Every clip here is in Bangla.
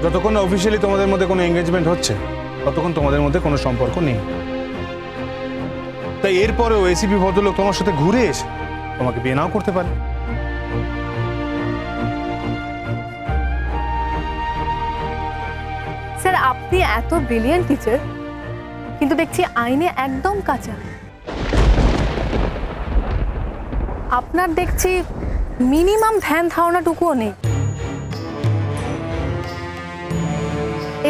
যতক্ষণ না অফিসিয়ালি তোমাদের মধ্যে কোনো এঙ্গেজমেন্ট হচ্ছে ততক্ষণ তোমাদের মধ্যে কোনো সম্পর্ক নেই। তাই এরপরেও এসিপি ভদ্রলোক তোমার সাথে ঘুরে এসে তোমাকে বিয়ে নাও করতে পারে। স্যার, আপনি এত ব্রিলিয়েন্ট টিচার, কিন্তু দেখছি আইনে একদম কাঁচা। আপনার দেখছি মিনিমাম ধ্যান ধারণাটুকুও নেই।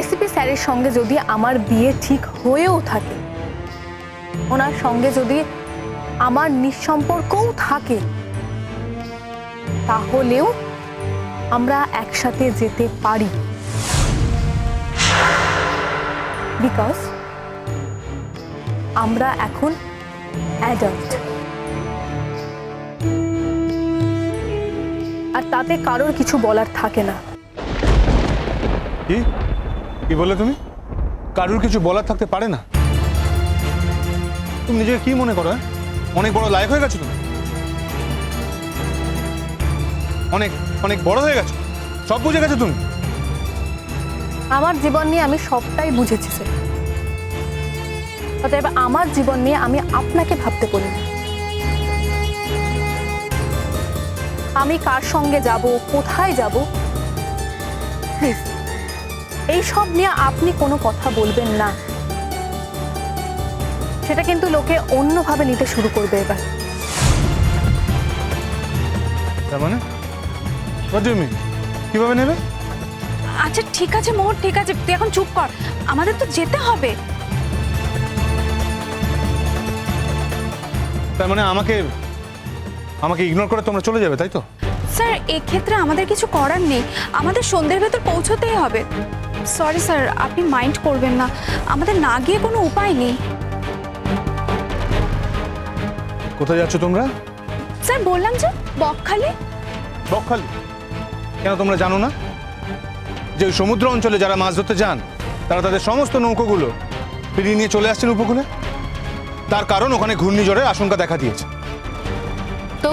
এসিপি স্যারের সঙ্গে যদি আমার বিয়ে ঠিক হয়েও থাকে, ওনার সঙ্গে যদি আমার নিঃসম্পর্কও থাকে, তাহলেও আমরা একসাথে যেতে পারি, বিকজ আমরা এখন অ্যাডাল্ট। আর তাতে কারোর কিছু বলার থাকে না। কি কি বললে তুমি? কারুর কিছু বলার থাকতে পারে না? তুমি নিজেকে কি মনে করো? অনেক বড় লায়ক হয়ে গেছো তুমি, অনেক অনেক বড় হয়ে গেছো, সব বুঝে গেছো তুমি। আমার জীবন নিয়ে আমি সবটাই বুঝেছি স্যার, অতএব আমার জীবন নিয়ে আমি আপনাকে ভাবতে বলি না। আমি কার সঙ্গে যাব, কোথায় যাব, প্লিজ এই সব নিয়ে আপনি কোনো কথা বলবেন না। সেটা কিন্তু লোকে অন্যভাবে নিতে শুরু করবে এবার। তার মানে what do you mean? কিভাবে নেবে? আচ্ছা ঠিক আছে মোহর, ঠিক আছে, তুই এখন চুপ কর, আমাদের তো যেতে হবে। তার মানে আমাকে আমাকে ইগনোর করে তোমরা চলে যাবে, তাই তো? স্যার, এক্ষেত্রে আমাদের কিছু করার নেই, আমাদের সন্ধ্যের ভেতর পৌঁছতেই হবে। সরি স্যার, আপনি মাইন্ড করবেন না, আমাদের না গিয়ে কোনো উপায় নেই। কোথায় যাচ্ছ তোমরা? স্যার বললাম যে বকখালি। বকখালি? কেন তোমরা জানো না যে ওই সমুদ্র অঞ্চলে যারা মাছ ধরতে যান তারা তাদের সমস্ত নৌকোগুলো ফিরিয়ে নিয়ে চলে আসছেন উপকূলে? তার কারণ ওখানে ঘূর্ণিঝড়ের আশঙ্কা দেখা দিয়েছে। তো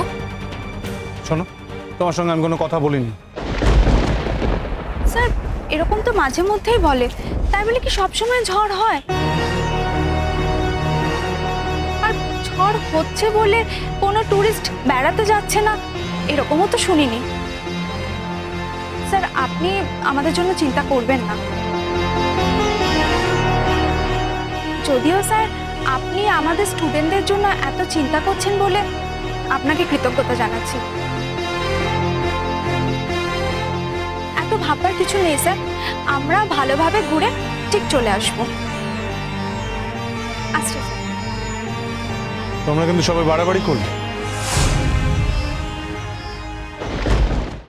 শোনো, তোমার সঙ্গে আমি কোনো কথা বলিনি। স্যার এরকম তো মাঝে মধ্যেই বলে, তাই বলে কি সবসময় ঝড় হয়? আর ঝড় হচ্ছে বলে কোনো টুরিস্ট বেড়াতে যাচ্ছে না এরকমও তো শুনিনি। স্যার আপনি আমাদের জন্য চিন্তা করবেন না। যদিও স্যার আপনি আমাদের স্টুডেন্টদের জন্য এত চিন্তা করছেন বলে আপনাকে কৃতজ্ঞতা জানাচ্ছি। এত ভাববার কিছু নেই স্যার, আমরা ভালোভাবে ঘুরে ঠিক চলে আসবো। আচ্ছা স্যার। তোমরা কিন্তু সবাই বাড়াবাড়ি করলে।